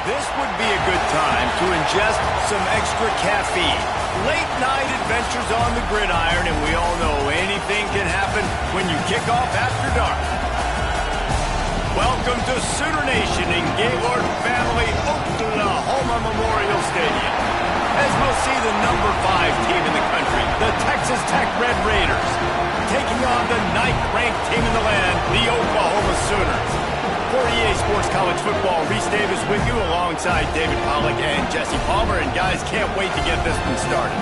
This would be a good time to ingest some extra caffeine. Late night adventures on the gridiron, and we all know anything can happen when you kick off after dark. Welcome to Sooner Nation in Gaylord Family Oklahoma Memorial Stadium, as we'll see the number 5 team in the country, the Texas Tech Red Raiders, taking on the 9th-ranked team in the land, the Oklahoma Sooners. For EA Sports College Football, Reese Davis with you alongside David Pollack and Jesse Palmer. And guys, can't wait to get this one started.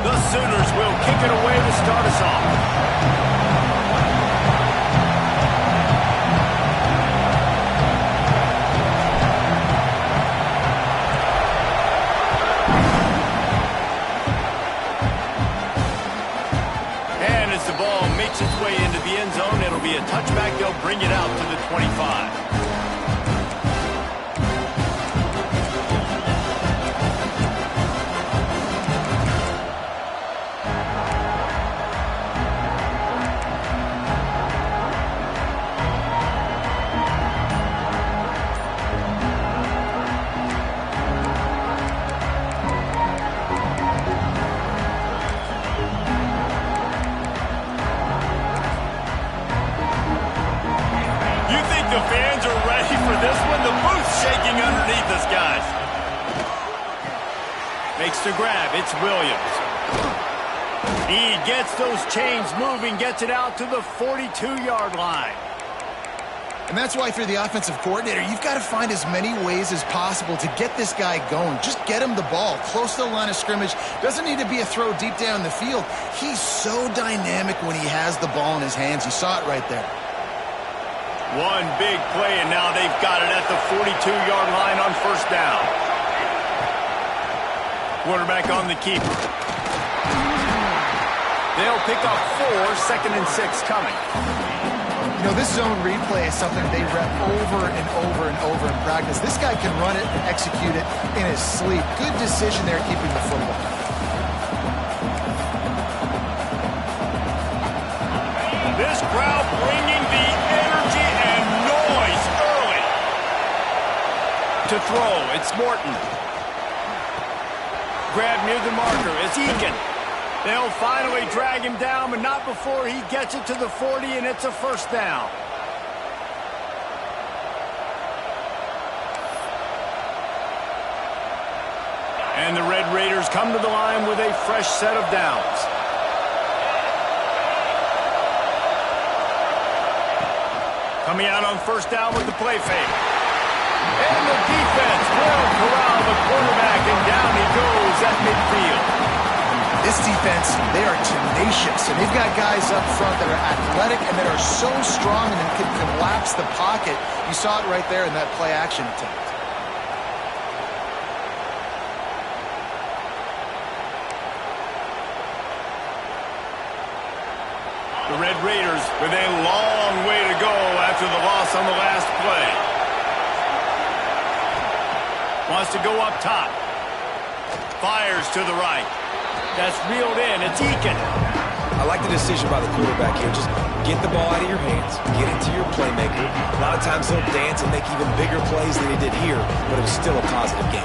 The Sooners will kick it away to start us off. Its way into the end zone. It'll be a touchback. They'll bring it out to the 25. The fans are ready for this one. The booth's shaking underneath us, guys. Makes the grab. It's Williams. He gets those chains moving, gets it out to the 42-yard line. And that's why, if you're the offensive coordinator, you've got to find as many ways as possible to get this guy going. Just get him the ball close to the line of scrimmage. Doesn't need to be a throw deep down the field. He's so dynamic when he has the ball in his hands. You saw it right there. One big play, and now they've got it at the 42-yard line on first down. Quarterback on the keeper. They'll pick up 4, 2nd and 6 coming. You know, this zone replay is something they rep over and over and over in practice. This guy can run it and execute it in his sleep. Good decision there keeping the football. This crowd bringing the energy and noise early. To throw, it's Morton. Grab near the marker, it's Eakin. They'll finally drag him down, but not before he gets it to the 40, and it's a first down. And the Red Raiders come to the line with a fresh set of downs. Coming out on first down with the play fake. And the defense will corral the quarterback, and down he goes at midfield. This defense, they are tenacious, and they've got guys up front that are athletic and that are so strong and can collapse the pocket. You saw it right there in that play-action attempt. The Red Raiders with a long way to go after the loss on the last play. Wants to go up top. Fires to the right. That's reeled in. It's Eakin. I like the decision by the quarterback here. Just get the ball out of your hands. Get it to your playmaker. A lot of times they'll dance and make even bigger plays than he did here, but it was still a positive game.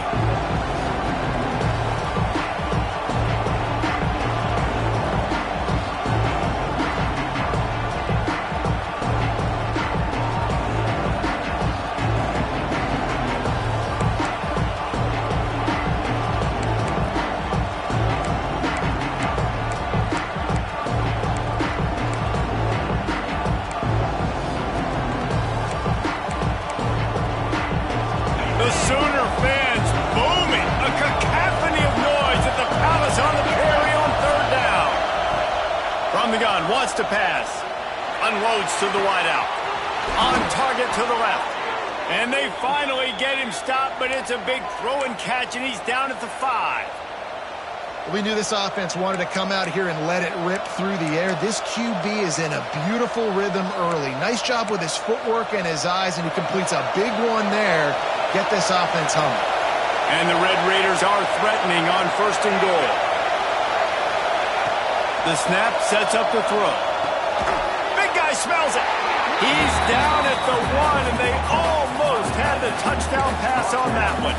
Sooner fans booming. A cacophony of noise at the Palace on the Prairie on third down. From the gun, wants to pass. Unloads to the wideout. On target to the left. And they finally get him stopped, but it's a big throw and catch, and he's down at the 5. We knew this offense wanted to come out here and let it rip through the air. This QB is in a beautiful rhythm early. Nice job with his footwork and his eyes, and he completes a big one there. Get this offense humming. And the Red Raiders are threatening on 1st and goal. The snap sets up the throw. Big guy smells it. He's down at the 1, and they almost had the touchdown pass on that one.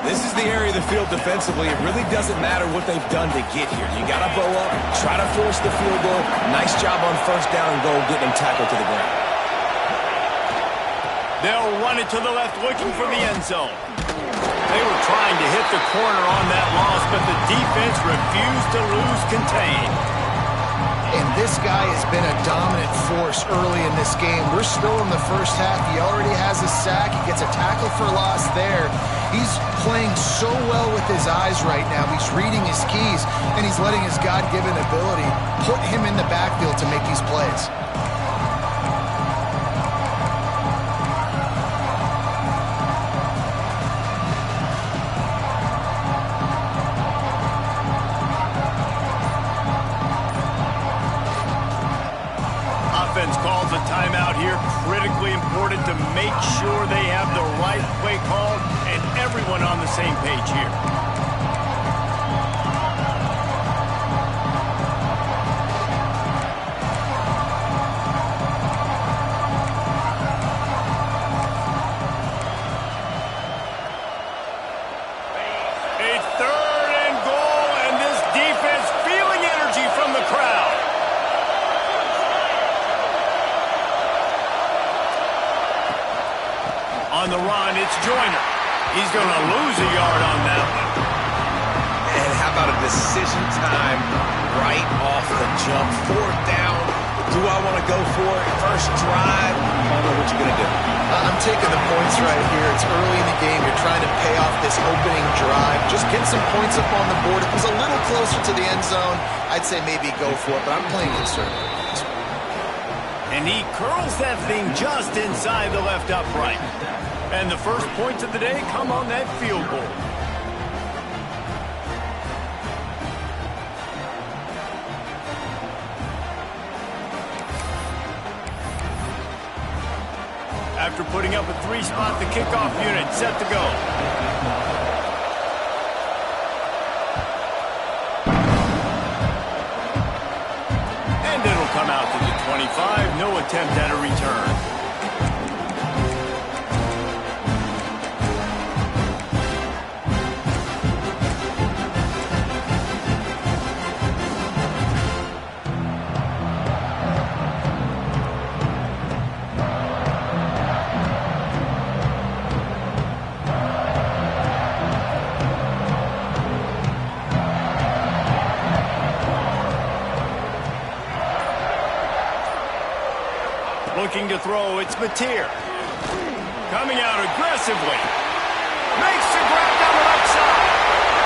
This is the area of the field defensively. It really doesn't matter what they've done to get here. You got to bow up, try to force the field goal. Nice job on 1st down and goal, getting them tackled to the ground. They'll run it to the left, looking for the end zone. They were trying to hit the corner on that loss, but the defense refused to lose contain. And this guy has been a dominant force early in this game. We're still in the first half. He already has a sack. He gets a tackle for loss there. He's playing so well with his eyes right now. He's reading his keys, and he's letting his God-given ability put him in the backfield to make these plays. Calls a timeout here, critically important to make sure they have the right play called and everyone on the same page here. A 3rd and goal, and this defense feeling energy from the crowd. On the run, it's Joyner. He's going to lose a yard on that one. And how about a decision time right off the jump? 4th down. Do I want to go for it? First drive. I don't know what you're going to do. I'm taking the points right here. It's early in the game. You're trying to pay off this opening drive. Just get some points up on the board. If it was a little closer to the end zone, I'd say maybe go for it, but I'm playing conservative. And he curls that thing just inside the left upright. And the first points of the day come on that field goal. After putting up a 3-spot, the kickoff unit set to go. And it'll come out to the 25. No attempt at a return. Looking to throw, it's Mateer. Coming out aggressively. Makes the grab down the right side.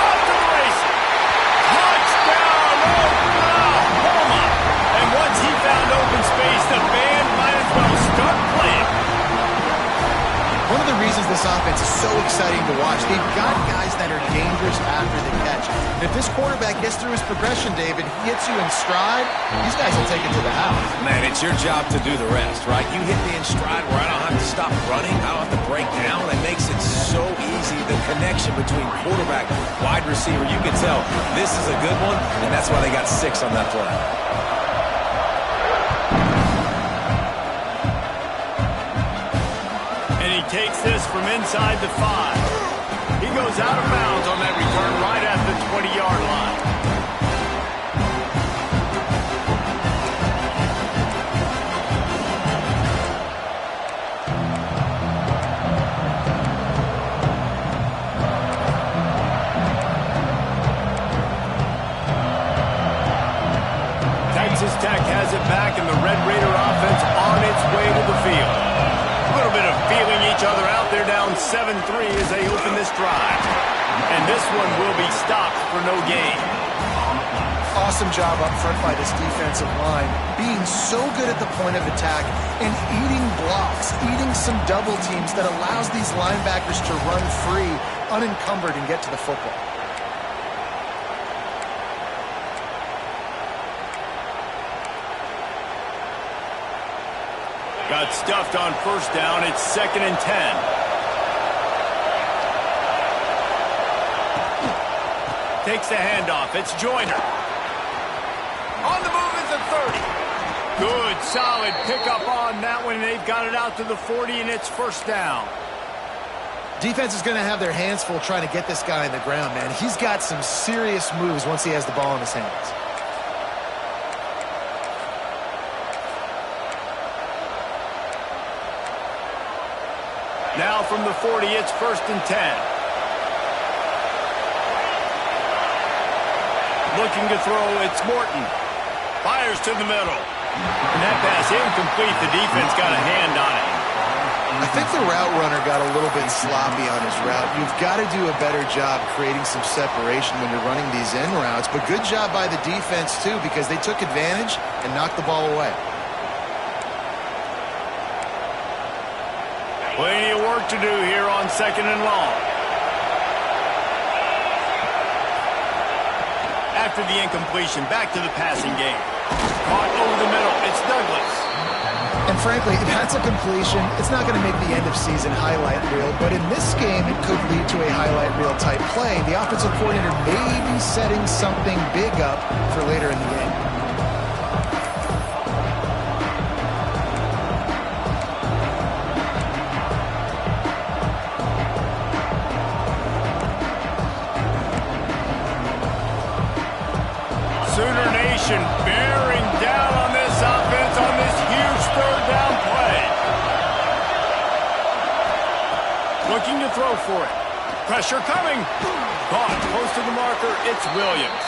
Off to the races. Touchdown, Oklahoma. And once he found open space, the band might as well start playing. One of the reasons this offense is so exciting to watch, they've got guys that are dangerous after the catch. And if this quarterback gets through his progression, David, he hits you in stride, these guys will take it to the house. Man, it's your job to do the rest, right? You hit me in stride where I don't have to stop running, I don't have to break down. It makes it so easy, the connection between quarterback, wide receiver. You can tell this is a good one, and that's why they got 6 on that play. Takes this from inside the 5. He goes out of bounds on that return right at the 20-yard line. Texas Tech has it back, and the Red Raider offense on its way to the field. A little bit of feeling each other out. They're down 7-3 as they open this drive. And this one will be stopped for no gain. Awesome job up front by this defensive line, being so good at the point of attack and eating blocks, eating some double teams that allows these linebackers to run free, unencumbered, and get to the football. Got stuffed on 1st down. It's 2nd and 10. Takes the handoff. It's Joyner. On the move is the 30. Good, solid pickup on that one. They've got it out to the 40, and it's first down. Defense is going to have their hands full trying to get this guy on the ground, man. He's got some serious moves once he has the ball in his hands. Now from the 40, it's first and 10. Looking to throw, it's Morton. Fires to the middle. And that pass incomplete. The defense got a hand on it. I think the route runner got a little bit sloppy on his route. You've got to do a better job creating some separation when you're running these in routes. But good job by the defense, too, because they took advantage and knocked the ball away. Plenty of work to do here on second and long. After the incompletion, back to the passing game. Caught over the middle. It's Douglas. And frankly, that's a completion. It's not going to make the end-of-season highlight reel, but in this game, it could lead to a highlight reel type play. The offensive coordinator may be setting something big up for later in the game. Sooner Nation bearing down on this offense on this huge third down play. Looking to throw for it. Pressure coming. Caught close to the marker. It's Williams.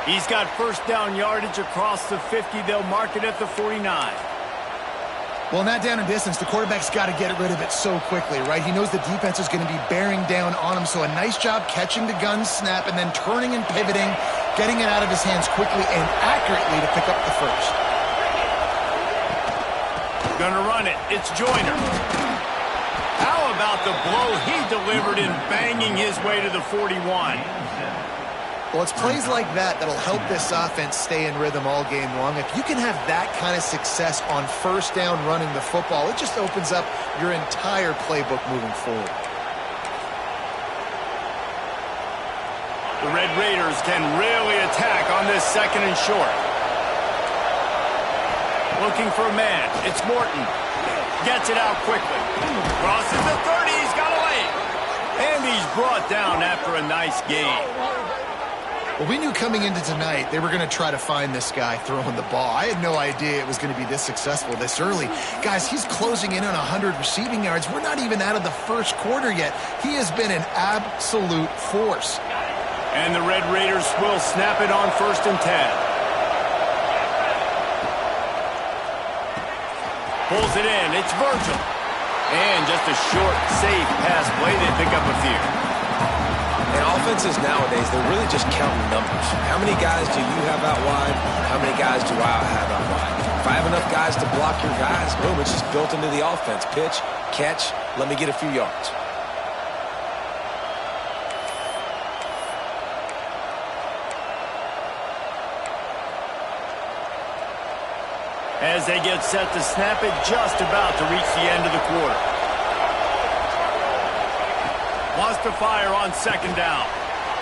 He's got first down yardage across the 50. They'll mark it at the 49. Well, in that down and distance, the quarterback's got to get rid of it so quickly, right? He knows the defense is going to be bearing down on him, so a nice job catching the gun snap and then turning and pivoting, getting it out of his hands quickly and accurately to pick up the first. Gonna run it. It's Joyner. How about the blow he delivered in banging his way to the 41? Well, it's plays like that that'll help this offense stay in rhythm all game long. If you can have that kind of success on first down running the football, it just opens up your entire playbook moving forward. The Red Raiders can really attack on this second and short. Looking for a man. It's Morton. Gets it out quickly. Crosses the 30. He's got a lane. And he's brought down after a nice gain. Well, we knew coming into tonight they were going to try to find this guy throwing the ball. I had no idea it was going to be this successful this early. Guys, he's closing in on 100 receiving yards. We're not even out of the first quarter yet. He has been an absolute force. And the Red Raiders will snap it on first and 10. Pulls it in. It's Virgil. And just a short, safe pass play. They pick up a few. And offenses nowadays, they're really just counting numbers. How many guys do you have out wide? How many guys do I have out wide? If I have enough guys to block your guys, boom, it's just built into the offense. Pitch, catch, let me get a few yards. As they get set to snap it, just about to reach the end of the quarter. Wants to fire on second down.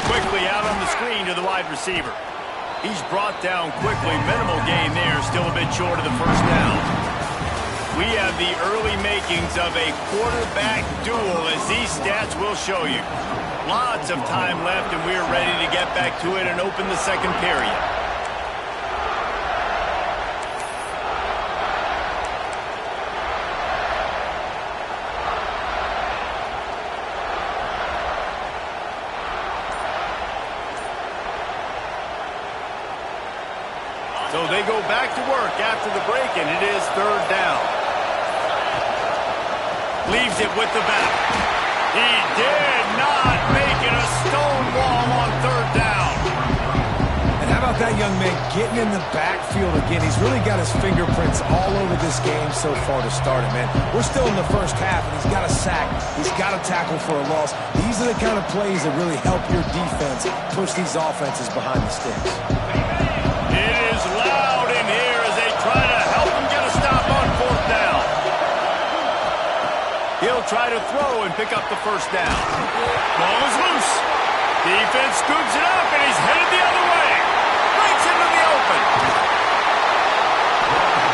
Quickly out on the screen to the wide receiver. He's brought down quickly. Minimal gain there. Still a bit short of the first down. We have the early makings of a quarterback duel, as these stats will show you. Lots of time left, and we're ready to get back to it and open the second period. So they go back to work after the break, and it is third down. Leaves it with the back. He did not make it a stone wall on third down. And how about that young man getting in the backfield again? He's really got his fingerprints all over this game so far to start it, man. We're still in the first half, and he's got a sack. He's got a tackle for a loss. These are the kind of plays that really help your defense push these offenses behind the sticks. It is loud in here as they try to help him get a stop on fourth down. He'll try to throw and pick up the first down. Ball is loose. Defense scoops it up, and he's headed the other way. Breaks into the open.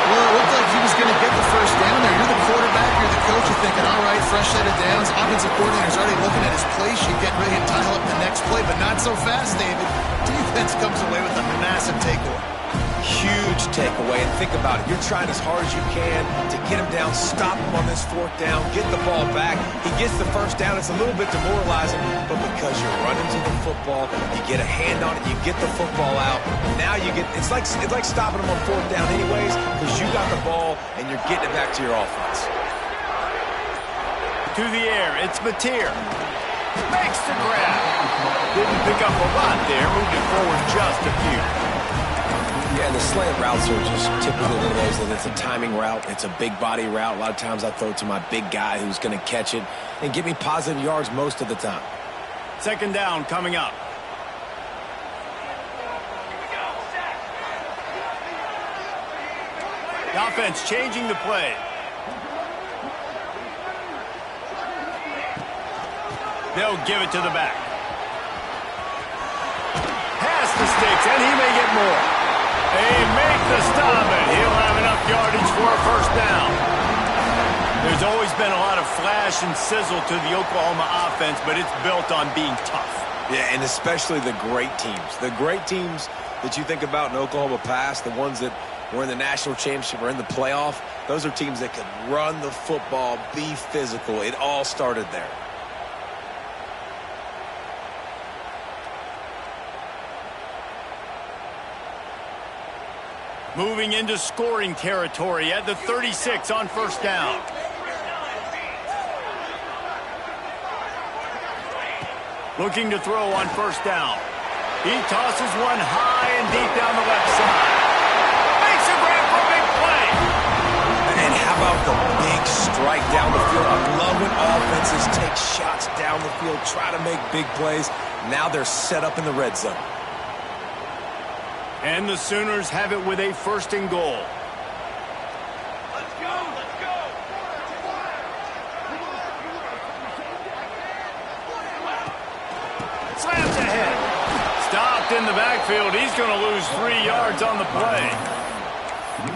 Well, it looked like he was going to get the first down there. You're the quarterback, you're the coach, you're thinking, all right, fresh set of downs. Offensive coordinator's already looking at his play sheet, getting ready to dial up the next play, but not so fast, David. Defense comes away with a massive takeaway. Huge takeaway, and think about it. You're trying as hard as you can to get him down, stop him on this fourth down, get the ball back. He gets the first down. It's a little bit demoralizing, but because you're running to the football, you get a hand on it, you get the football out. Now you get, it's like stopping him on fourth down anyways, because you got the ball and you're getting it back to your offense. To the air, it's Mateer. Makes the grab. Didn't pick up a lot there, moved it forward just a few. Yeah, the slant routes are just typically one of those that it's a timing route. It's a big body route. A lot of times I throw it to my big guy who's going to catch it and give me positive yards most of the time. Second down coming up. The offense changing the play. They'll give it to the back. Pass the sticks, and he may get more. They make the stop, and he'll have enough yardage for a first down. There's always been a lot of flash and sizzle to the Oklahoma offense, but it's built on being tough. Yeah, and especially the great teams. The great teams that you think about in Oklahoma past, the ones that were in the national championship or in the playoff, those are teams that could run the football, be physical. It all started there. Moving into scoring territory at the 36 on first down. Looking to throw on first down. He tosses one high and deep down the left side. Makes a grab for a big play. And how about the big strike down the field? I love when offenses take shots down the field, try to make big plays. Now they're set up in the red zone. And the Sooners have it with a first and goal. Let's go, let's go. Slams ahead. Stopped in the backfield. He's going to lose 3 yards on the play.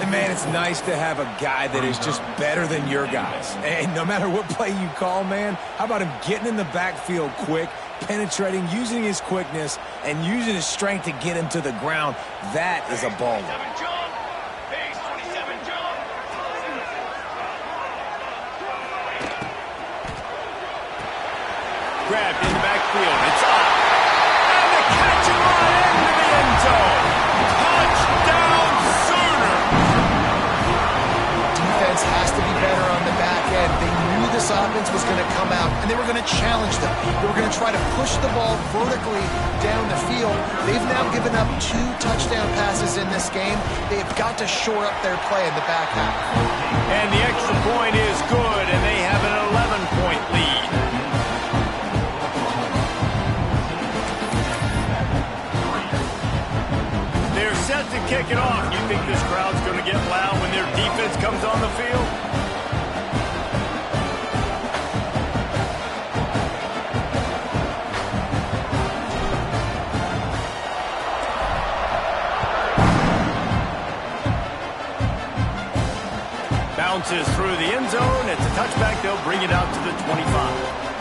And man, it's nice to have a guy that is just better than your guys. And no matter what play you call, man, how about him getting in the backfield quick, penetrating, using his quickness, and using his strength to get him to the ground? That is a baller. Base 27, John. Grabbed in the backfield. It's up. And the catch and run into the end zone. Touchdown, Sooners. Defense has to be better on the back end. They knew this offense was going to come out, and they were going to challenge them. They were going to try to push the ball vertically down the field. They've now given up 2 touchdown passes in this game. They've got to shore up their play in the back half. And the extra point is good, and they have an 11-point lead. They're set to kick it off. You think this crowd's going to get loud when their defense comes on the field? Bounces through the end zone. It's a touchback. They'll bring it out to the 25.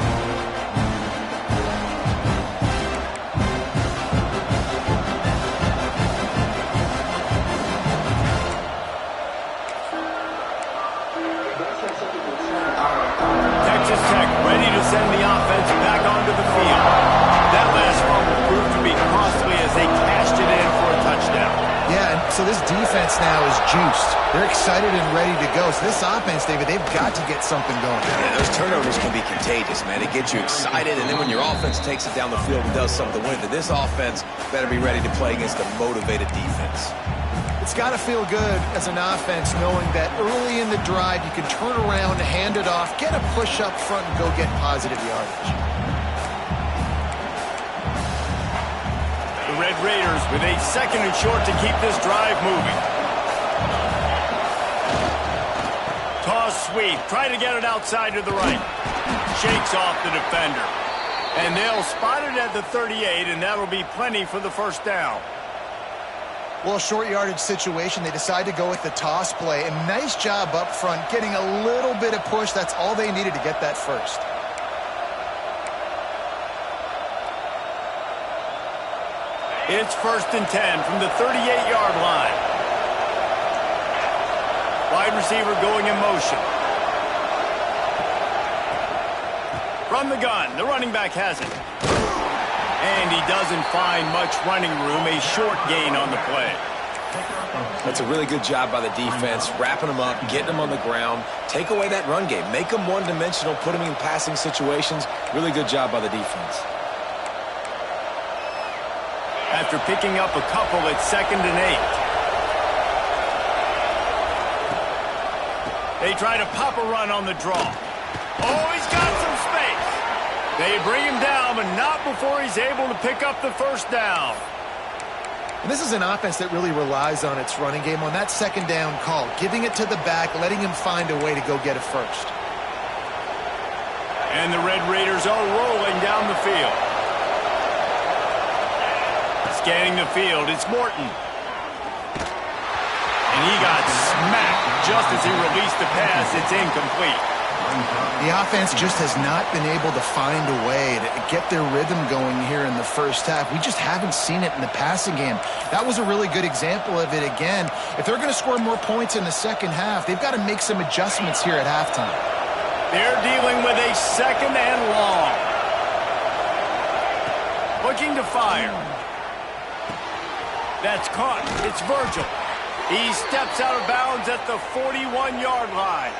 Texas Tech ready to send the offense back onto the field. That last fumble proved to be costly as they cashed it in for a touchdown. Yeah, and so this defense now is juiced. They're excited and ready to go. So this offense, David, they've got to get something going. Yeah, those turnovers can be contagious, man. It gets you excited, and then when your offense takes it down the field and does something with it, this offense better be ready to play against a motivated defense. It's got to feel good as an offense knowing that early in the drive you can turn around, hand it off, get a push up front, and go get positive yardage. The Red Raiders with a second and short to keep this drive moving. Toss sweep. Try to get it outside to the right. Shakes off the defender. And they'll spot it at the 38, and that'll be plenty for the first down. Well, short yardage situation, they decide to go with the toss play. And nice job up front, getting a little bit of push. That's all they needed to get that first. It's 1st and 10 from the 38-yard line. Wide receiver going in motion. From the gun, the running back has it. And he doesn't find much running room, a short gain on the play. That's a really good job by the defense, wrapping them up, getting them on the ground. Take away that run game. Make them one-dimensional, put them in passing situations. Really good job by the defense. After picking up a couple, it's 2nd and 8. They try to pop a run on the draw. Oh, he's got some space. They bring him down, but not before he's able to pick up the first down. And this is an offense that really relies on its running game on that 2nd down call, giving it to the back, letting him find a way to go get it first. And the Red Raiders are rolling down the field. Scanning the field, it's Morton. And he got smacked just as he released the pass. It's incomplete. The offense just has not been able to find a way to get their rhythm going here in the first half. We just haven't seen it in the passing game. That was a really good example of it again. If they're going to score more points in the second half, they've got to make some adjustments here at halftime. They're dealing with a 2nd and long. Looking to fire. That's caught. It's Virgil. He steps out of bounds at the 41-yard line.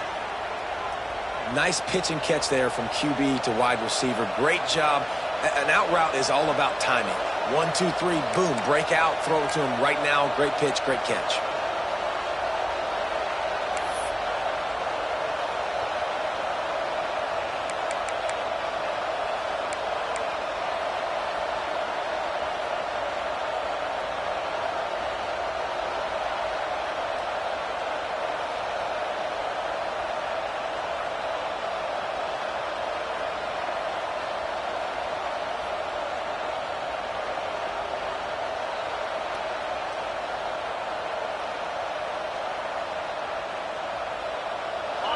Nice pitch and catch there from QB to wide receiver. Great job. An out route is all about timing. 1, 2, 3, boom, break out, throw it to him right now. Great pitch, great catch.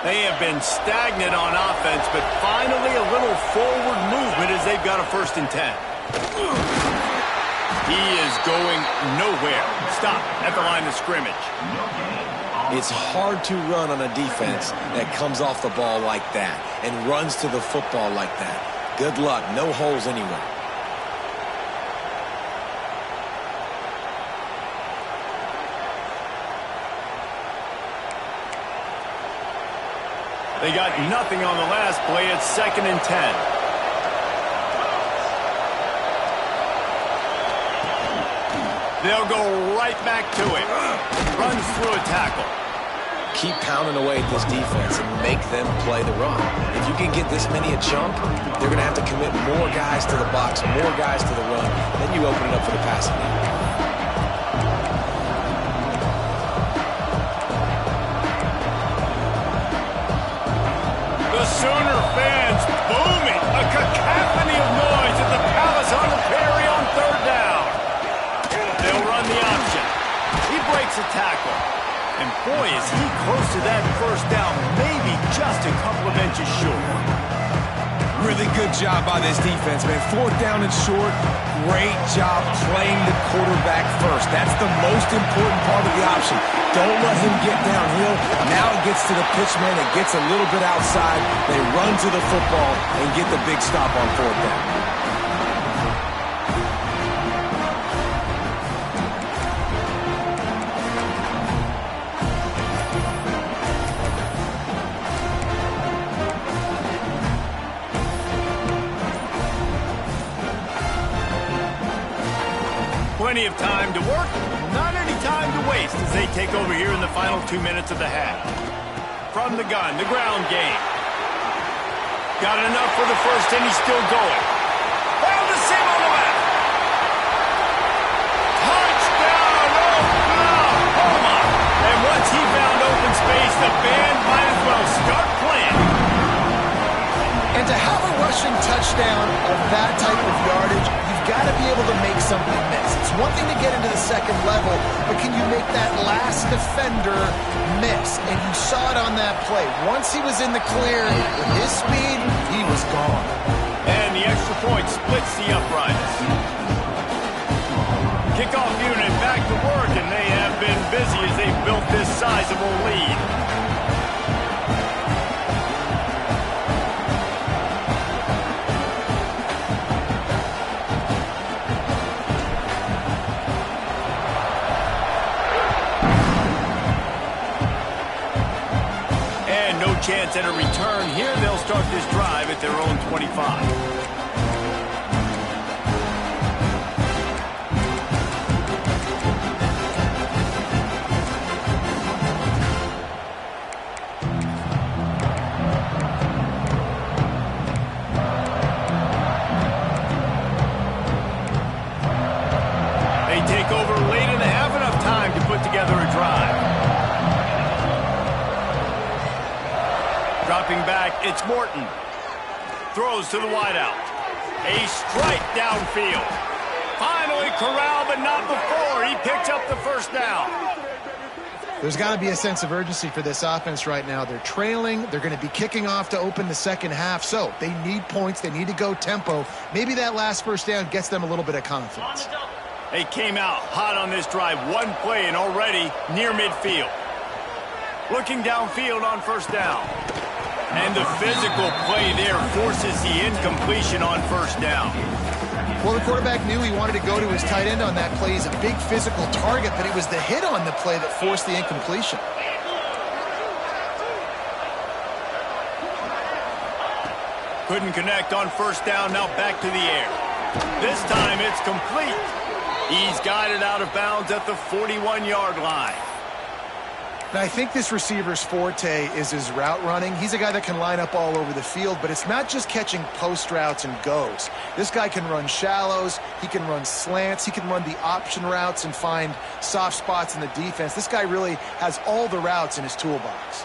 They have been stagnant on offense, but finally a little forward movement as they've got a 1st and 10. He is going nowhere. Stop at the line of scrimmage. It's hard to run on a defense that comes off the ball like that and runs to the football like that. Good luck. No holes anywhere. They got nothing on the last play. It's 2nd and 10. They'll go right back to him. Runs through a tackle. Keep pounding away at this defense and make them play the run. If you can get this many a chunk, they're going to have to commit more guys to the box, more guys to the run. Then you open it up for the passing game. Sooner fans booming. A cacophony of noise at the Palace on the Prairie on 3rd down. They'll run the option. He breaks a tackle. And boy, is he close to that first down. Maybe just a couple of inches short. Really good job by this defense, man. 4th down and short. Great job playing the quarterback first. That's the most important part of the option. Don't let him get downhill. Now it gets to the pitchman. It gets a little bit outside. They run to the football and get the big stop on 4th down. Plenty of time to work, not any time to waste as they take over here in the final 2 minutes of the half. From the gun, the ground game. Got enough for the first, and he's still going. Found the seam on the left. Touchdown, Oklahoma! And once he found open space, the band might as well start playing. And to have a rushing touchdown of that type of yardage, you've got to be able to make something miss. It's one thing to get into the second level, but can you make that last defender miss? And you saw it on that play. Once he was in the clear, with his speed, he was gone. And the extra point splits the uprights. Kickoff unit back to work, and they have been busy as they've built this sizable lead. And no chance at a return here. They'll start this drive at their own 25. Dropping back, it's Morton. Throws to the wideout. A strike downfield. Finally corralled, but not before. He picks up the first down. There's got to be a sense of urgency for this offense right now. They're trailing. They're going to be kicking off to open the second half. So they need points. They need to go tempo. Maybe that last first down gets them a little bit of confidence. They came out hot on this drive. One play and already near midfield. Looking downfield on first down. And the physical play there forces the incompletion on first down. Well, the quarterback knew he wanted to go to his tight end on that play. He's a big physical target, but it was the hit on the play that forced the incompletion. Couldn't connect on first down, now back to the air. This time it's complete. He's guided out of bounds at the 41-yard line. Now, I think this receiver's forte is his route running. He's a guy that can line up all over the field, but it's not just catching post routes and goes. This guy can run shallows, he can run slants, he can run the option routes and find soft spots in the defense. This guy really has all the routes in his toolbox.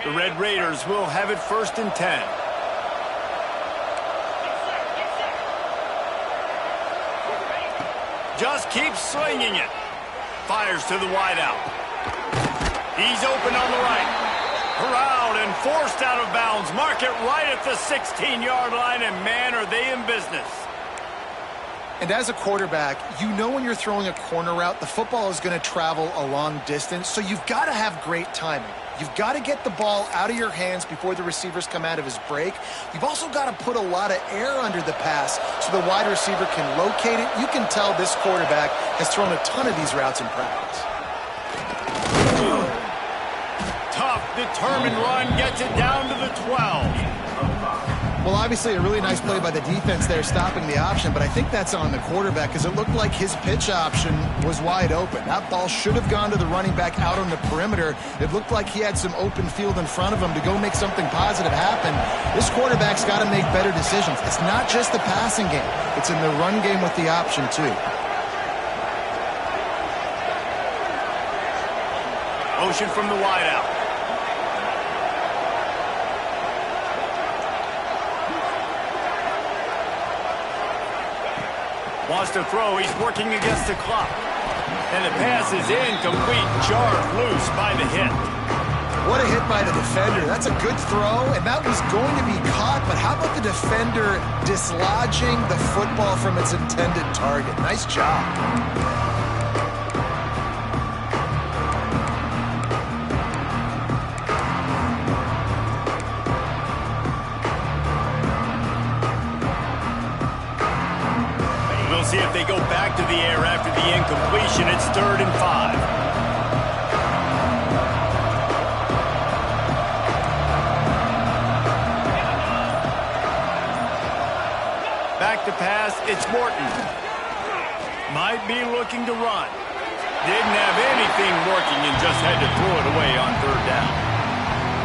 The Red Raiders will have it 1st and 10. Just keeps swinging it. Fires to the wideout. He's open on the right. Corralled and forced out of bounds. Mark it right at the 16-yard line, and man, are they in business. And as a quarterback, you know when you're throwing a corner route, the football is going to travel a long distance, so you've got to have great timing. You've got to get the ball out of your hands before the receivers come out of his break. You've also got to put a lot of air under the pass so the wide receiver can locate it. You can tell this quarterback has thrown a ton of these routes in practice. Tough, determined run gets it down to the 12. Well, obviously a really nice play by the defense there stopping the option, but I think that's on the quarterback because it looked like his pitch option was wide open. That ball should have gone to the running back out on the perimeter. It looked like he had some open field in front of him to go make something positive happen. This quarterback's got to make better decisions. It's not just the passing game. It's in the run game with the option, too. Motion from the wideout. Wants to throw. He's working against the clock. And the pass is incomplete. Jarred loose by the hit. What a hit by the defender. That's a good throw, and that was going to be caught. But how about the defender dislodging the football from its intended target? Nice job. See if they go back to the air after the incompletion. It's 3rd and 5. Back to pass, it's Morton. Might be looking to run. Didn't have anything working and just had to throw it away on 3rd down.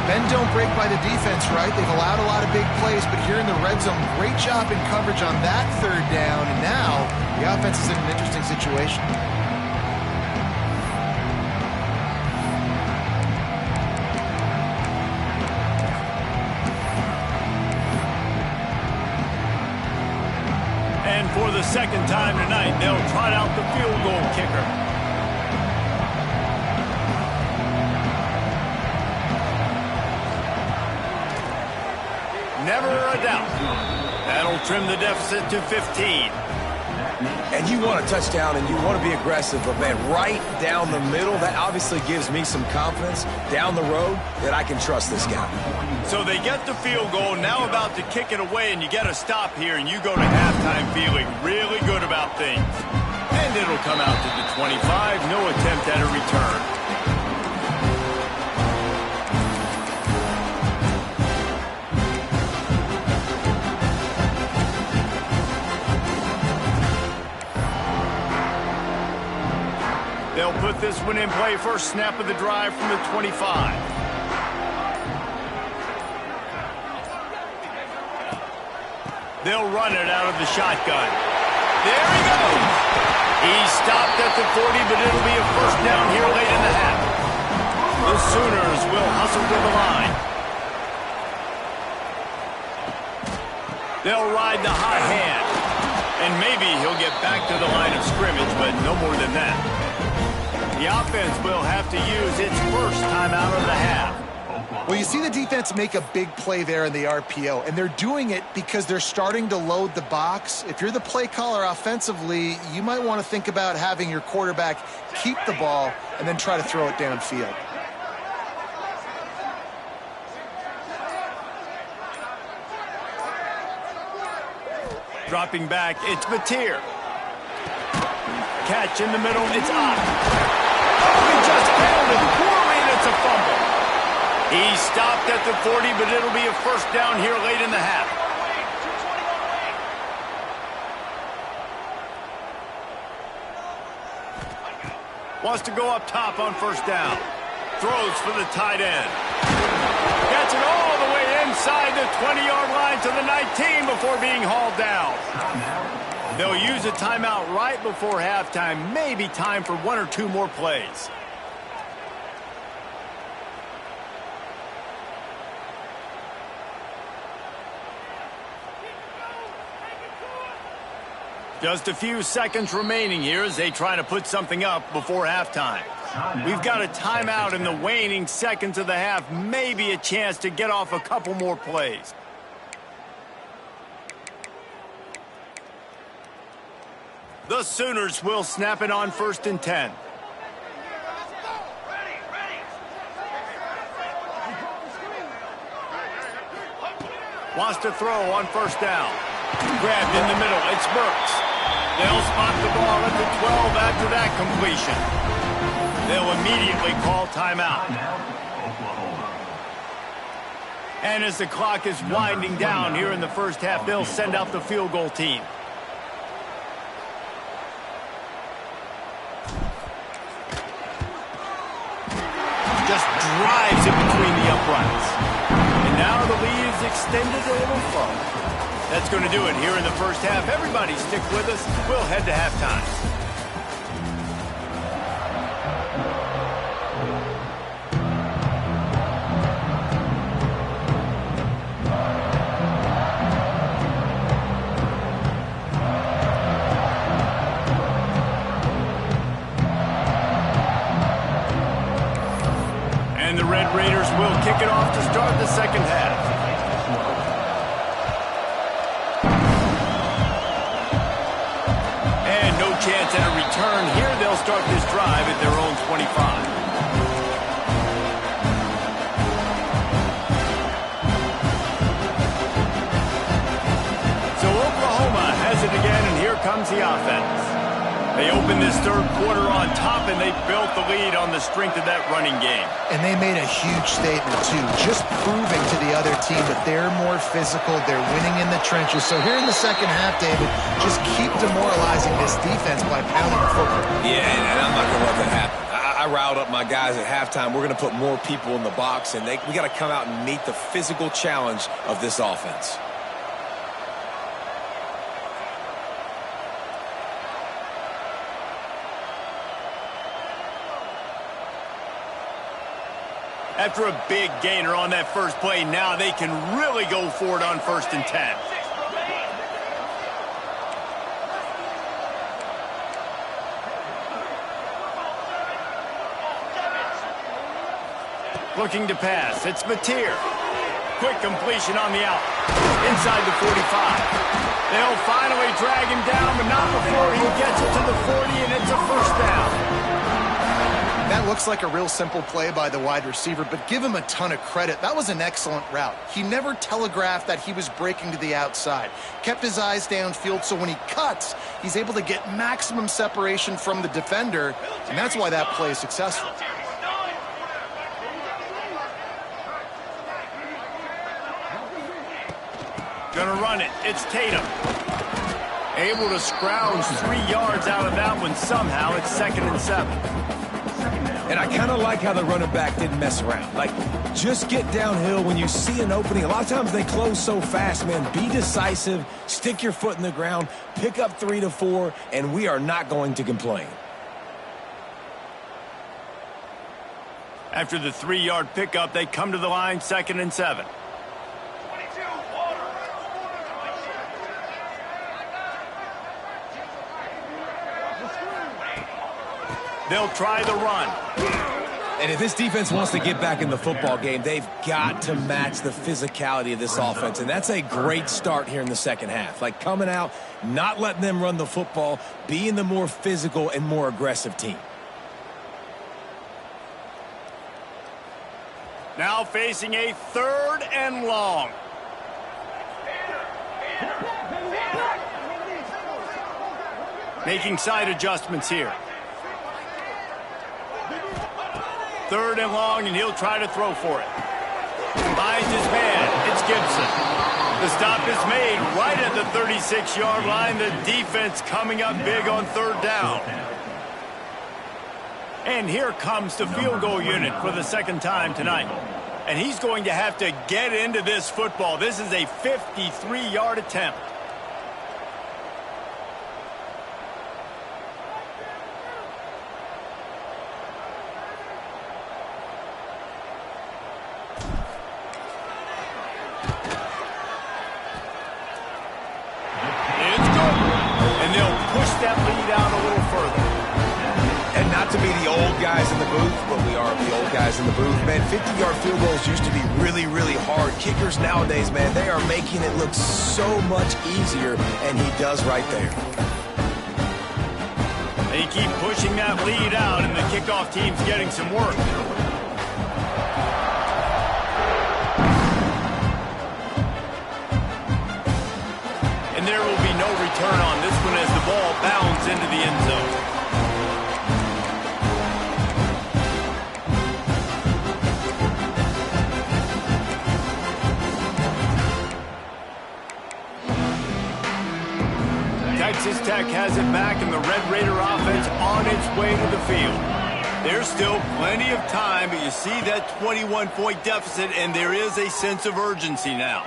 Bend don't break by the defense, right? They've allowed a lot of big plays, but here in the red zone, great job in coverage on that 3rd down, and now the offense is in an interesting situation. For the second time tonight, they'll trot out the field goal kicker. Never a doubt. That'll trim the deficit to 15. And you want a touchdown and you want to be aggressive, but man, right down the middle, that obviously gives me some confidence down the road that I can trust this guy. So they get the field goal, now about to kick it away, and you get a stop here, and you go to halftime feeling really good about things. And it'll come out to the 25, no attempt at a return. They'll put this one in play, first snap of the drive from the 25. They'll run it out of the shotgun. There he goes. He stopped at the 40, but it'll be a first down here late in the half. The Sooners will hustle to the line. They'll ride the hot hand. And maybe he'll get back to the line of scrimmage, but no more than that. The offense will have to use its first timeout of the half. Well, you see the defense make a big play there in the RPO, and they're doing it because they're starting to load the box. If you're the play caller offensively, you might want to think about having your quarterback keep the ball and then try to throw it downfield. Dropping back, it's Batir. Catch in the middle, it's up. He just handled it poorly, and it's a fumble. He stopped at the 40, but it'll be a first down here late in the half. Wants to go up top on first down. Throws for the tight end. Gets it all the way inside the 20-yard line to the 19 before being hauled down. They'll use a timeout right before halftime. Maybe time for one or two more plays. Just a few seconds remaining here as they try to put something up before halftime. We've got a timeout in the waning seconds of the half. Maybe a chance to get off a couple more plays. The Sooners will snap it on 1st and 10. Wants to throw on first down. Grabbed in the middle. It's Burks. They'll spot the ball at the 12 after that completion. They'll immediately call timeout. And as the clock is winding down here in the first half, they'll send out the field goal team. Just drives it between the uprights. And now the lead is extended a little further. That's going to do it here in the first half. Everybody stick with us. We'll head to halftime. And the Red Raiders will kick it off to start the second half. Chance at a return here. They'll start this drive at their own 25. So Oklahoma has it again, and here comes the offense. They opened this third quarter on top, and they built the lead on the strength of that running game. And they made a huge statement, too, just proving to the other team that they're more physical, they're winning in the trenches. So here in the second half, David, just keep demoralizing this defense by pounding the football. Yeah, and I'm not going to let that happen. I riled up my guys at halftime. We're going to put more people in the box, and we got to come out and meet the physical challenge of this offense. After a big gainer on that first play, now they can really go for it on 1st and 10. Looking to pass. It's Mateer. Quick completion on the out. Inside the 45. They'll finally drag him down, but not before he gets it to the 40, and it's a first down. That looks like a real simple play by the wide receiver, but give him a ton of credit. That was an excellent route. He never telegraphed that he was breaking to the outside. Kept his eyes downfield, so when he cuts, he's able to get maximum separation from the defender, and that's why that play is successful. Gonna run it. It's Tatum. Able to scrounge 3 yards out of that one somehow. It's 2nd and 7. And I kind of like how the running back didn't mess around. Like, just get downhill when you see an opening. A lot of times they close so fast, man. Be decisive, stick your foot in the ground, pick up 3 to 4, and we are not going to complain. After the 3-yard pickup, they come to the line, 2nd and 7. They'll try the run. And if this defense wants to get back in the football game, they've got to match the physicality of this offense. And that's a great start here in the second half. Like, coming out, not letting them run the football, being the more physical and more aggressive team. Now facing a 3rd and long. Making side adjustments here. 3rd and long, and he'll try to throw for it. Finds his man. It's Gibson. The stop is made right at the 36-yard line. The defense coming up big on 3rd down. And here comes the field goal unit for the 2nd time tonight. And he's going to have to get into this football. This is a 53-yard attempt. That lead out a little further. And not to be the old guys in the booth, but we are the old guys in the booth. Man, 50-yard field goals used to be really, really hard. Kickers nowadays, man, they are making it look so much easier, and he does right there. They keep pushing that lead out, and the kickoff team's getting some work. And there will be no return on this one as the ball bounds into the end zone. Texas Tech has it back, and the Red Raider offense on its way to the field. There's still plenty of time, but you see that 21-point deficit, and there is a sense of urgency now.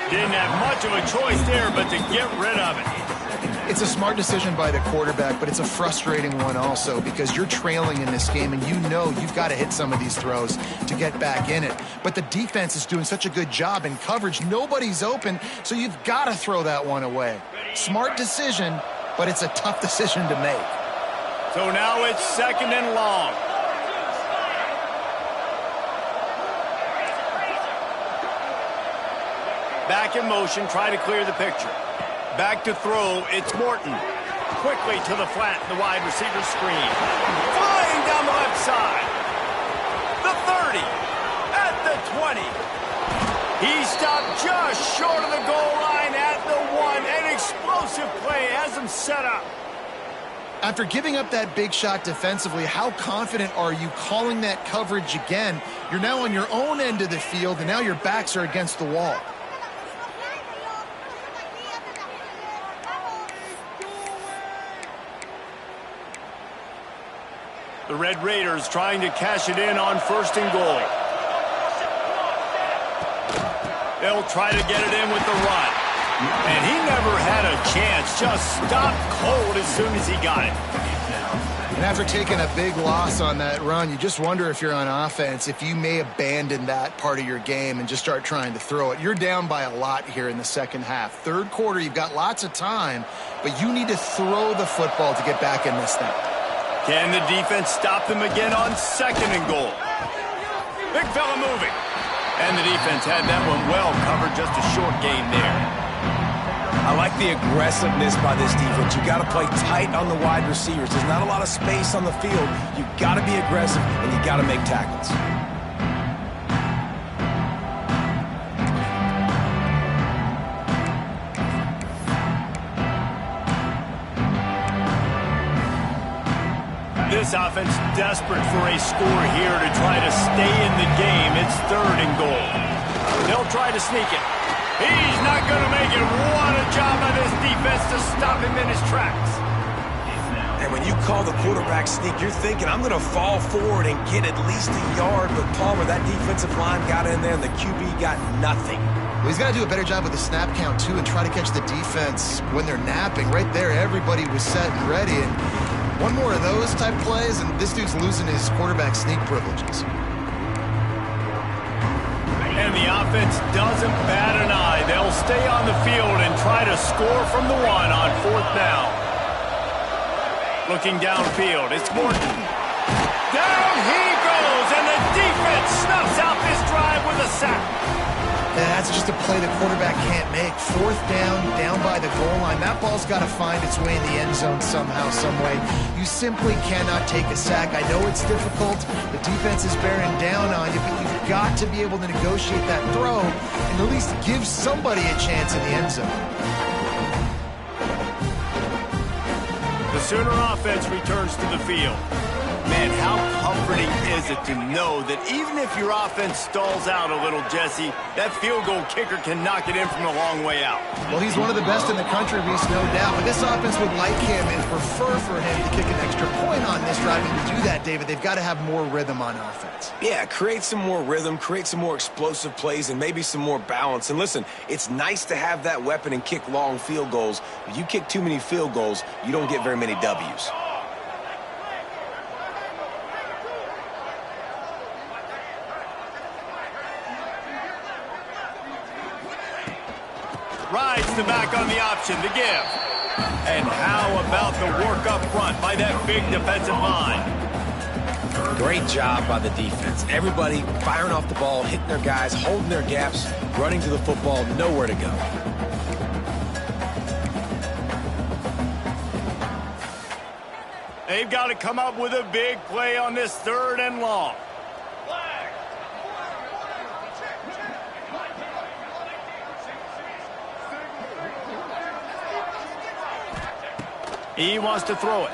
Didn't have much of a choice there, but to get rid of it. It's a smart decision by the quarterback, but it's a frustrating one also because you're trailing in this game and you know you've got to hit some of these throws to get back in it. But the defense is doing such a good job in coverage. Nobody's open, so you've got to throw that one away. Smart decision, but it's a tough decision to make. So now it's 2nd and long. Back in motion, try to clear the picture. Back to throw, it's Morton. Quickly to the flat, the wide receiver screen. Flying down the left side. The 30, at the 20. He stopped just short of the goal line at the 1. An explosive play has him set up. After giving up that big shot defensively, how confident are you calling that coverage again? You're now on your own end of the field, and now your backs are against the wall. The Red Raiders trying to cash it in on 1st and goal. They'll try to get it in with the run. And he never had a chance, just stopped cold as soon as he got it. And after taking a big loss on that run, you just wonder if you're on offense, if you may abandon that part of your game and just start trying to throw it. You're down by a lot here in the second half. 3rd quarter, you've got lots of time, but you need to throw the football to get back in this thing. Can the defense stop them again on 2nd and goal? Big fella moving. And the defense had that one well covered, just a short gain there. I like the aggressiveness by this defense. You got to play tight on the wide receivers. There's not a lot of space on the field. You got to be aggressive, and you got to make tackles. This offense desperate for a score here to try to stay in the game. It's 3rd and goal. They'll try to sneak it. He's not going to make it. What a job by this defense to stop him in his tracks. And when you call the quarterback sneak, you're thinking, I'm going to fall forward and get at least a yard. But Palmer, that defensive line got in there, and the QB got nothing. Well, he's got to do a better job with the snap count, too, and try to catch the defense when they're napping. Right there, everybody was set and ready. And one more of those type plays, and this dude's losing his quarterback sneak privileges. And the offense doesn't bat an eye. They'll stay on the field and try to score from the 1 on 4th down. Looking downfield, it's Morton. Down he goes, and the defense snuffs out this drive with a sack. And that's just a play the quarterback can't make. 4th down by the goal line. That ball's got to find its way in the end zone somehow, some way. You simply cannot take a sack. I know it's difficult. The defense is bearing down on you, but you've got to be able to negotiate that throw and at least give somebody a chance in the end zone. The Sooner offense returns to the field. Man, how comforting is it to know that even if your offense stalls out a little, Jesse, that field goal kicker can knock it in from a long way out. Well, he's one of the best in the country, Reese, no doubt. But this offense would like him and prefer for him to kick an extra point on this drive. And to do that, David, they've got to have more rhythm on offense. Yeah, create some more rhythm, create some more explosive plays, and maybe some more balance. And listen, it's nice to have that weapon and kick long field goals. If you kick too many field goals, you don't get very many W's. Rides the back on the option to give. And how about the work up front by that big defensive line? Great job by the defense. Everybody firing off the ball, hitting their guys, holding their gaps, running to the football, nowhere to go. They've got to come up with a big play on this 3rd and long. He wants to throw it.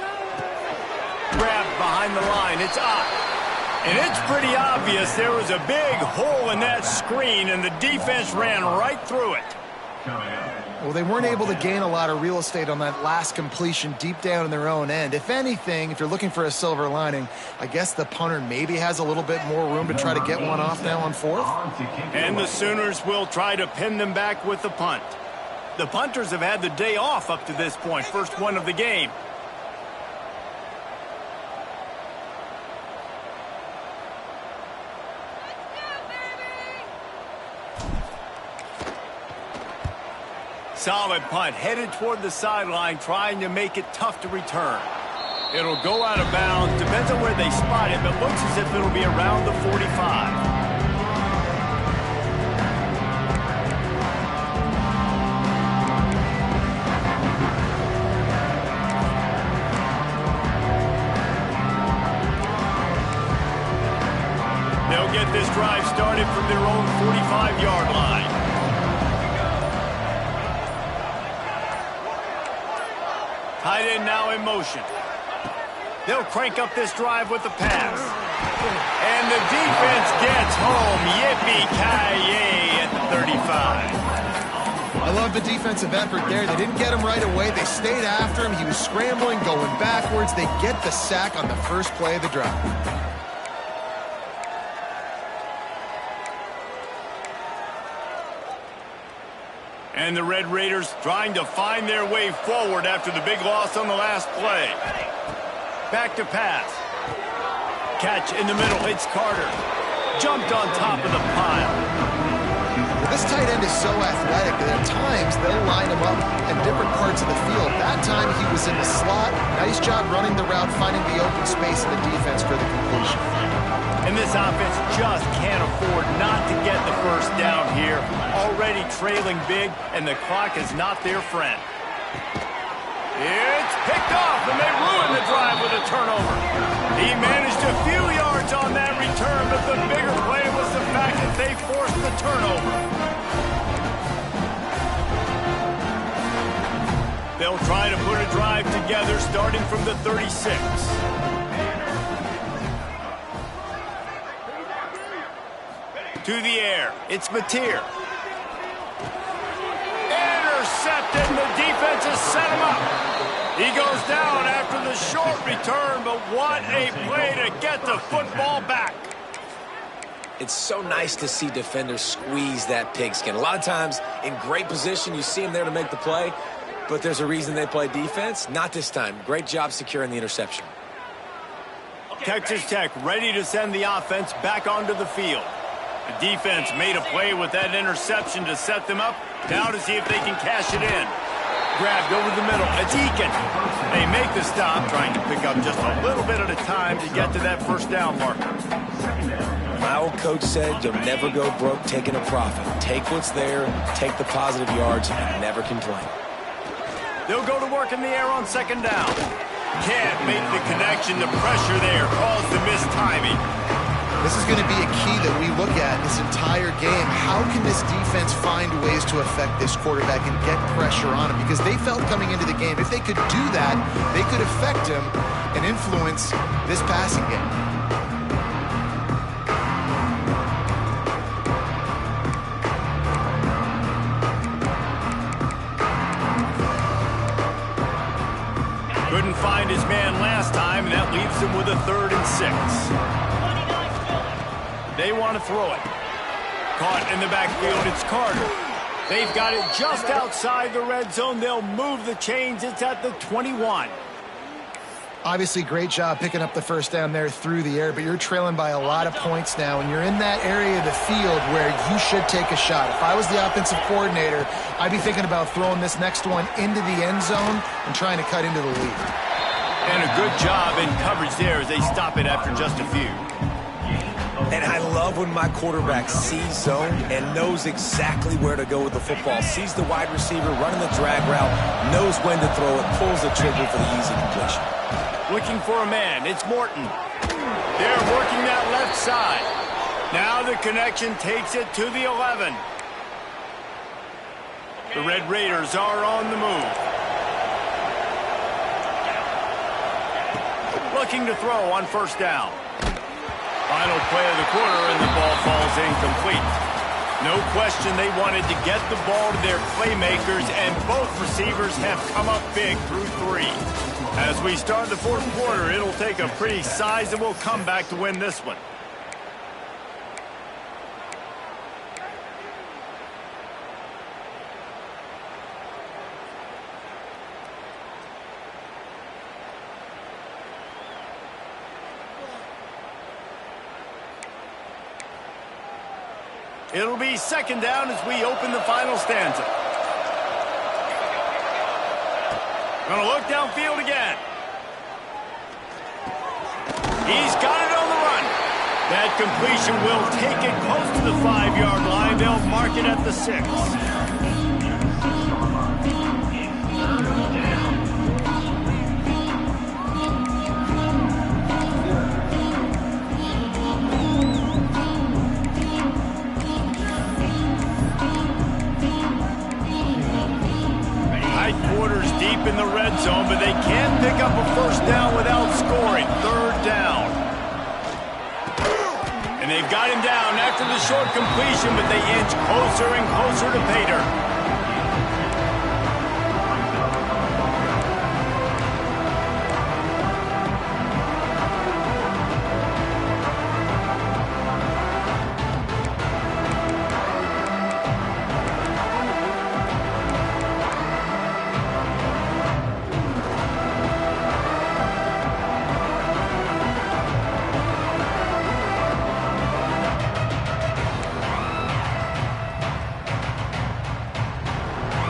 Grabbed behind the line. It's up. And it's pretty obvious there was a big hole in that screen, and the defense ran right through it. Well, they weren't able to gain a lot of real estate on that last completion deep down in their own end. If anything, if you're looking for a silver lining, I guess the punter maybe has a little bit more room to try to get one off now on 4th. And the Sooners will try to pin them back with the punt. The punters have had the day off up to this point, first one of the game. Solid punt, headed toward the sideline, trying to make it tough to return. It'll go out of bounds, depends on where they spot it, but looks as if it'll be around the 45. They'll get this drive started from their own 45-yard line. Tight end now in motion. They'll crank up this drive with the pass. And the defense gets home. Yippee-ki-yay at the 35. I love the defensive effort there. They didn't get him right away. They stayed after him. He was scrambling, going backwards. They get the sack on the first play of the drive. And the Red Raiders trying to find their way forward after the big loss on the last play. Back to pass. Catch in the middle. It's Carter. Jumped on top of the pile. Well, this tight end is so athletic that at times they'll line him up in different parts of the field. That time he was in the slot. Nice job running the route, finding the open space in the defense for the completion. And this offense just can't afford not to get the first down here. Already trailing big, and the clock is not their friend. It's picked off, and they ruin the drive with a turnover. He managed a few yards on that return, but the bigger play was the fact that they forced the turnover. They'll try to put a drive together starting from the 36. To the air, it's Mateer. Intercepted, and the defense has set him up. He goes down after the short return, but what a play to get the football back. It's so nice to see defenders squeeze that pigskin. A lot of times, in great position, you see them there to make the play, but there's a reason they play defense. Not this time. Great job securing the interception. Texas Tech ready to send the offense back onto the field. The defense made a play with that interception to set them up. Now to see if they can cash it in. Grabbed over the middle. It's Eakin. They make the stop, trying to pick up just a little bit at a time to get to that first down marker. My old coach said you'll never go broke taking a profit. Take what's there, take the positive yards, and never complain. They'll go to work in the air on second down. Can't make the connection. The pressure there caused the missed timing. This is going to be a key that we look at this entire game. How can this defense find ways to affect this quarterback and get pressure on him? Because they felt coming into the game, if they could do that, they could affect him and influence this passing game. Couldn't find his man last time, and that leaves him with a 3rd and 6. They want to throw it. Caught in the backfield, it's Carter. They've got it just outside the red zone. They'll move the chains. It's at the 21. Obviously, great job picking up the first down there through the air, but you're trailing by a lot of points now, and you're in that area of the field where you should take a shot. If I was the offensive coordinator, I'd be thinking about throwing this next one into the end zone and trying to cut into the lead. And a good job in coverage there as they stop it after just a few. And I love when my quarterback sees zone and knows exactly where to go with the football. Sees the wide receiver running the drag route, knows when to throw it, pulls the trigger for the easy completion. Looking for a man, it's Morton. They're working that left side. Now the connection takes it to the 11. The Red Raiders are on the move. Looking to throw on first down. Final play of the quarter, and the ball falls incomplete. No question they wanted to get the ball to their playmakers, and both receivers have come up big through 3. As we start the fourth quarter, it'll take a pretty sizable comeback to win this one. It'll be second down as we open the final stanza. Gonna look downfield again. He's got it on the run. That completion will take it close to the 5-yard line. They'll mark it at the 6. Quarters deep in the red zone, but they can't pick up a first down without scoring. 3rd down. And they've got him down after the short completion, but they inch closer and closer to Pater.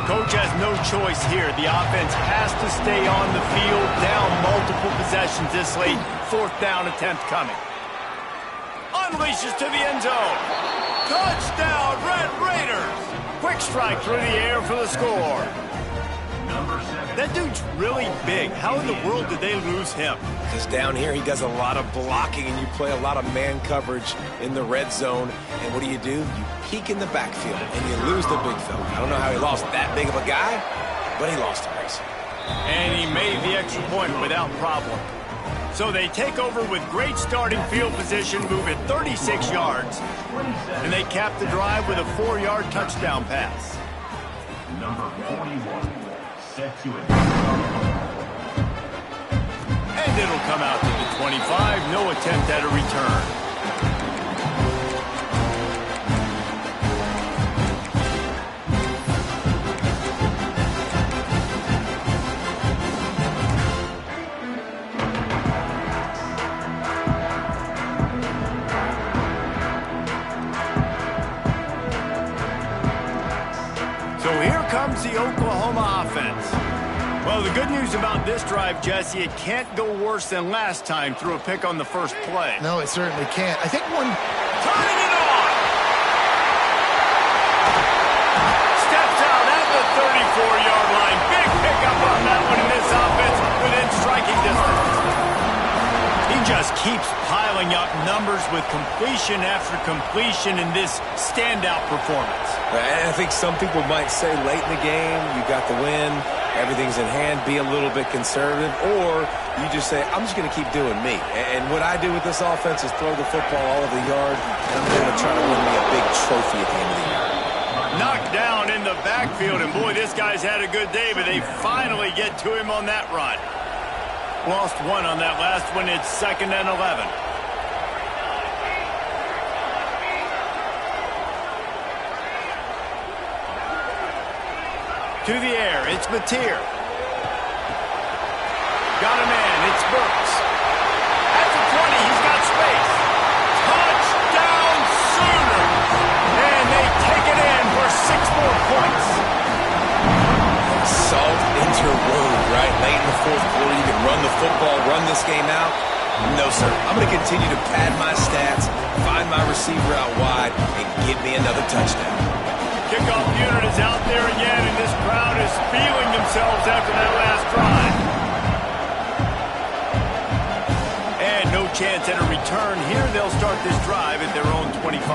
Coach has no choice here. The offense has to stay on the field, down multiple possessions this late. 4th down attempt coming. unleashes to the end zone. Touchdown, Red Raiders! Quick strike through the air for the score. That dude's really big. How in the world did they lose him? Because down here he does a lot of blocking and you play a lot of man coverage in the red zone. And what do? You peek in the backfield and you lose the big fella. I don't know how he lost that big of a guy, but he lost a race. And he made the extra point without problem. So they take over with great starting field position, move it 36 yards. And they cap the drive with a 4-yard touchdown pass. Number 41. Set to it. And it'll come out to the 25. No attempt at a return. So here comes the Oklahoma offense. Well, the good news about this drive, Jesse, it can't go worse than last time through a pick on the first play. No, it certainly can't. I think one... Turning it on! Steps out at the 34-yard line. Big pickup on that one in this offense within striking distance. He just keeps piling up numbers with completion after completion in this standout performance. And I think some people might say late in the game, you got the win, everything's in hand, be a little bit conservative, or you just say, I'm just going to keep doing me. And what I do with this offense is throw the football all over the yard, and I'm going to try to win me a big trophy at the end of the year. Knocked down in the backfield, and boy, this guy's had a good day, but they finally get to him on that run. Lost one on that last one. It's 2nd and 11. To the air, it's Mateer. Got a man, it's Burks. At the 20, he's got space. Touchdown Sooners! And they take it in for 6 more points. Salt interwove, right? Late in the fourth quarter, you can run the football, run this game out. No, sir. I'm going to continue to pad my stats, find my receiver out wide, and give me another touchdown. Kickoff unit is out there again, and this crowd is feeling themselves after that last drive. And no chance at a return here. They'll start this drive at their own 25.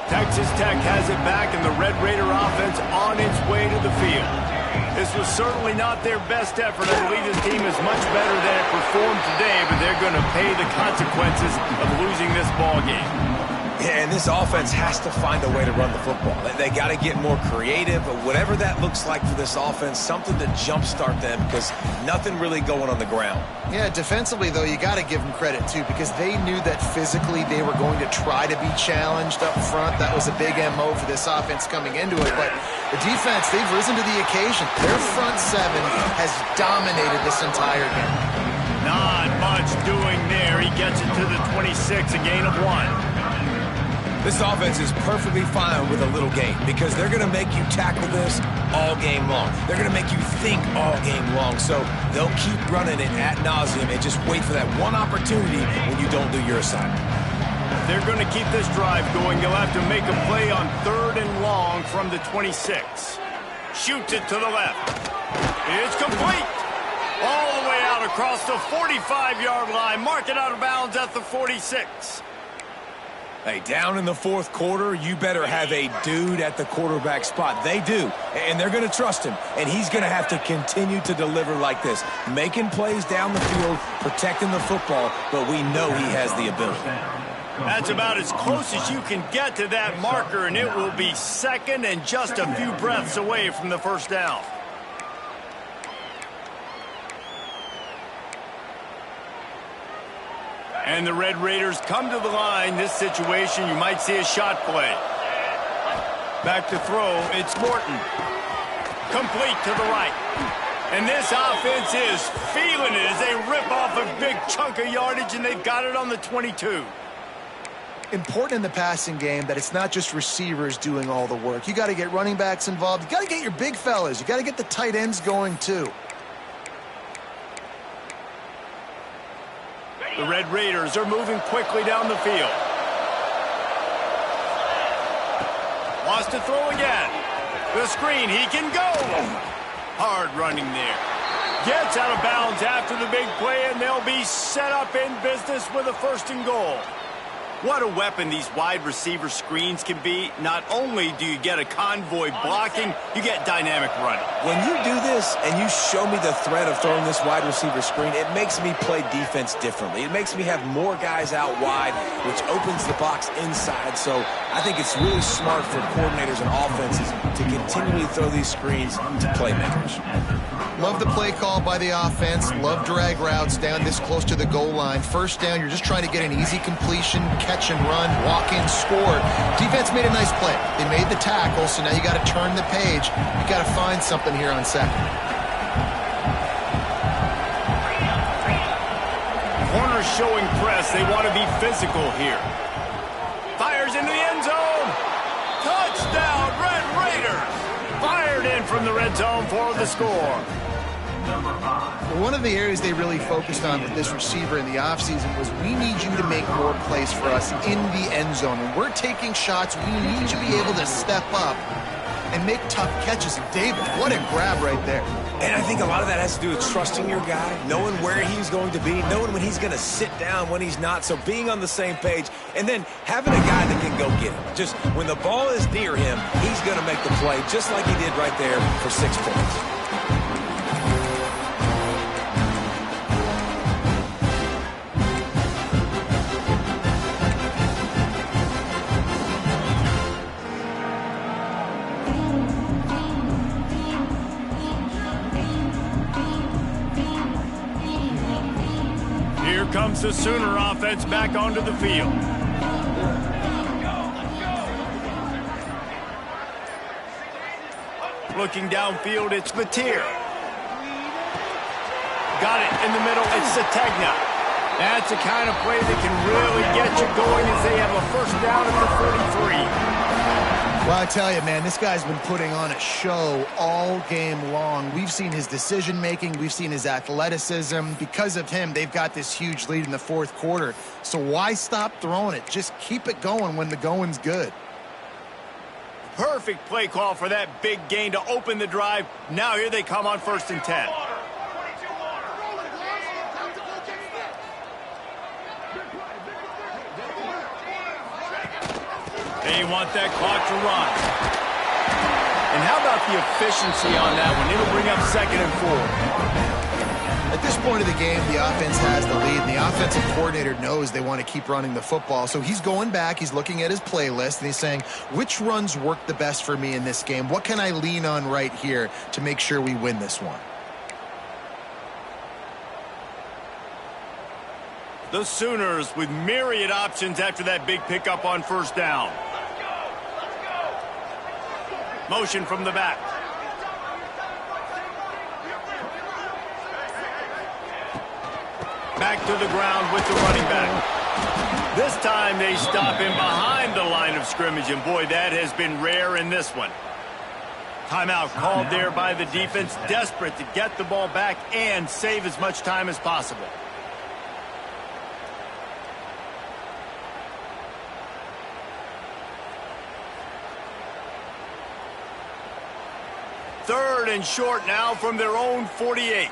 Texas Tech has it back, and the Red Raider offense on its way to the field. This was certainly not their best effort. I believe this team is much better than it performed today, but they're going to pay the consequences of losing this ball game. Yeah, and this offense has to find a way to run the football. They got to get more creative, but whatever that looks like for this offense, something to jumpstart them, because nothing really going on the ground. Yeah, defensively, though, you got to give them credit, too, because they knew that physically they were going to try to be challenged up front. That was a big MO for this offense coming into it, but the defense, they've risen to the occasion. Their front seven has dominated this entire game. Not much doing there. He gets it to the 26, a gain of 1. This offense is perfectly fine with a little game because they're going to make you tackle this all game long. They're going to make you think all game long. So they'll keep running it ad nauseum and just wait for that one opportunity when you don't do your assignment. They're going to keep this drive going. They'll have to make a play on 3rd and long from the 26. Shoots it to the left. It's complete. All the way out across the 45-yard line. Mark it out of bounds at the 46. Hey, down in the fourth quarter, you better have a dude at the quarterback spot. They do, and they're going to trust him, and he's going to have to continue to deliver like this, making plays down the field, protecting the football, but we know he has the ability. That's about as close as you can get to that marker, and it will be 2nd and just a few breaths away from the first down. And the Red Raiders come to the line. This situation, you might see a shot play. Back to throw, it's Morton. Complete to the right. And this offense is feeling it as they rip off a big chunk of yardage, and they've got it on the 22. important in the passing game that it's not just receivers doing all the work. You got to get running backs involved. You got to get your big fellas. You got to get the tight ends going too. The Red Raiders are moving quickly down the field. Wants to throw again. The screen, he can go. Hard running there. Gets out of bounds after the big play, and they'll be set up in business with a 1st and goal. What a weapon these wide receiver screens can be. Not only do you get a convoy blocking, you get dynamic running. When you do this and you show me the threat of throwing this wide receiver screen, it makes me play defense differently. It makes me have more guys out wide, which opens the box inside. So I think it's really smart for coordinators and offenses to continually throw these screens to playmakers. Love the play call by the offense. Love drag routes down this close to the goal line. 1st down, you're just trying to get an easy completion, catch and run, walk in, score. Defense made a nice play. They made the tackle, so now you got to turn the page. You got to find something here on 2nd. Corners showing press. They want to be physical here. Fires into the end zone. Touchdown, Red Raiders. Fired in from the red zone for the score. One of the areas they really focused on with this receiver in the offseason was we need you to make more plays for us in the end zone. When we're taking shots, we need you to be able to step up and make tough catches. And David, what a grab right there. And I think a lot of that has to do with trusting your guy, knowing where he's going to be, knowing when he's going to sit down, when he's not. So being on the same page, and then having a guy that can go get it. Just when the ball is near him, he's going to make the play, just like he did right there for 6 points. Here comes the Sooner offense back onto the field. Looking downfield, it's Mateer. Got it in the middle, it's Sategna. That's the kind of play that can really get you going as they have a 1st down at the 43. Well, I tell you, man, this guy's been putting on a show all game long. We've seen his decision-making. We've seen his athleticism. Because of him, they've got this huge lead in the 4th quarter. So why stop throwing it? Just keep it going when the going's good. Perfect play call for that big gain to open the drive. Now here they come on 1st and 10. They want that clock to run. And how about the efficiency on that one? It'll bring up 2nd and 4. At this point of the game, the offense has the lead, and the offensive coordinator knows they want to keep running the football. So he's going back, he's looking at his playlist, and he's saying, which runs work the best for me in this game? What can I lean on right here to make sure we win this one? The Sooners with myriad options after that big pickup on 1st down. Motion from the back. Back to the ground with the running back. This time they stop him behind the line of scrimmage, and boy, that has been rare in this one. Timeout called there by the defense, desperate to get the ball back and save as much time as possible. Third and short now from their own 48.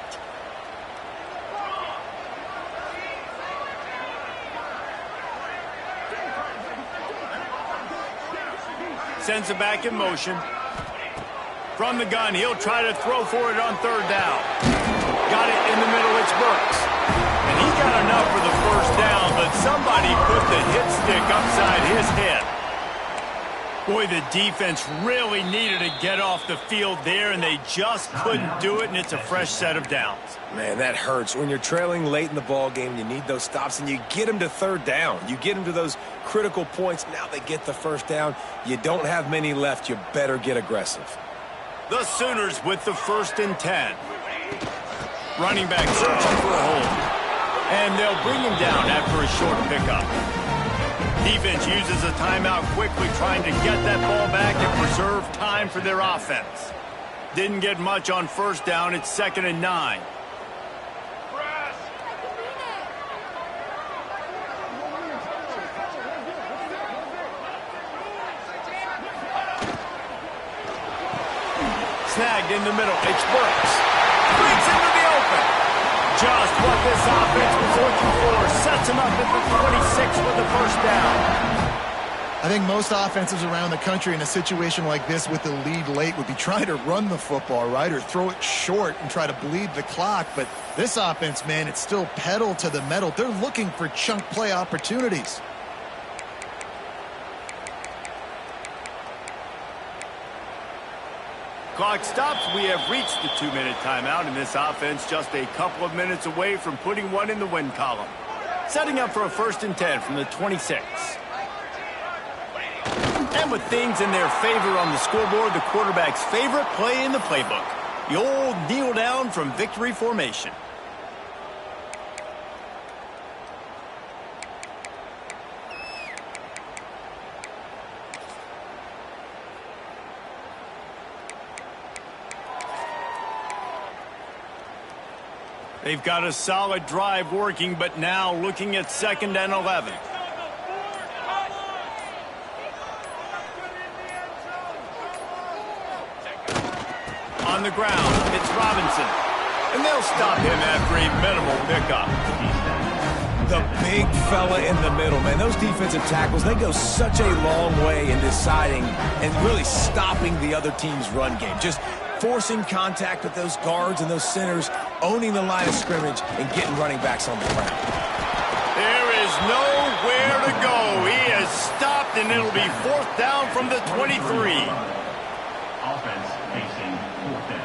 Sends it back in motion. From the gun, he'll try to throw for it on 3rd down. Got it in the middle, it's Burks. And he got enough for the 1st down, but somebody put the hit stick upside his head. Boy, the defense really needed to get off the field there, and they just couldn't do it, and it's a fresh set of downs. Man, that hurts. When you're trailing late in the ball game, you need those stops, and you get them to 3rd down. You get them to those critical points. Now they get the 1st down. You don't have many left. You better get aggressive. The Sooners with the 1st and 10. Running back searching for a hole. And they'll bring him down after a short pickup. Defense uses a timeout quickly, trying to get that ball back and preserve time for their offense. Didn't get much on first down. It's 2nd and 9. Snagged in the middle. It's Burks. Breaks into the open. Just what this offense was looking for. Sets him up at the 26 with the first down. I think most offenses around the country in a situation like this with the lead late would be trying to run the football, right, or throw it short and try to bleed the clock. But this offense, man, it's still pedal to the metal. They're looking for chunk play opportunities. Clock stops. We have reached the 2-minute timeout, and this offense just a couple of minutes away from putting one in the win column. Setting up for a 1st and 10 from the 26. And with things in their favor on the scoreboard, the quarterback's favorite play in the playbook. The old kneel down from victory formation. They've got a solid drive working, but now looking at 2nd and 11. On the ground, it's Robinson. And they'll stop him after a minimal pickup. The big fella in the middle, man. Those defensive tackles, they go such a long way in deciding and really stopping the other team's run game. Just forcing contact with those guards and those centers, owning the line of scrimmage, and getting running backs on the ground. There is nowhere to go. He has stopped, and it'll be 4th down from the 23. Offense facing 4th down.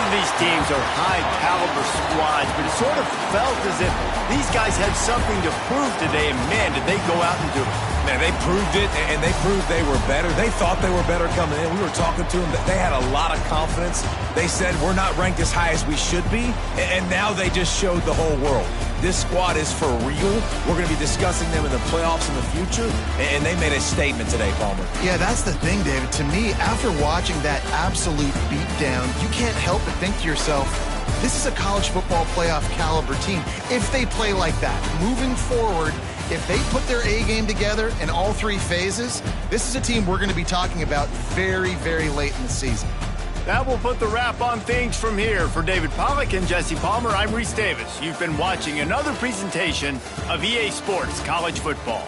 These teams are high-caliber squads, but it sort of felt as if these guys had something to prove today, and man, did they go out and do it. Man, they proved it, and they proved they were better. They thought they were better coming in. We were talking to them. They had a lot of confidence. They said, we're not ranked as high as we should be, and now they just showed the whole world. This squad is for real. We're going to be discussing them in the playoffs in the future, and they made a statement today, Palmer. Yeah, that's the thing, David. To me, after watching that absolute beatdown, you can't help but think to yourself, this is a college football playoff caliber team. If they play like that, moving forward, if they put their A game together in all 3 phases, this is a team we're going to be talking about very, very late in the season. That will put the wrap on things from here. For David Pollack and Jesse Palmer, I'm Reese Davis. You've been watching another presentation of EA Sports College Football.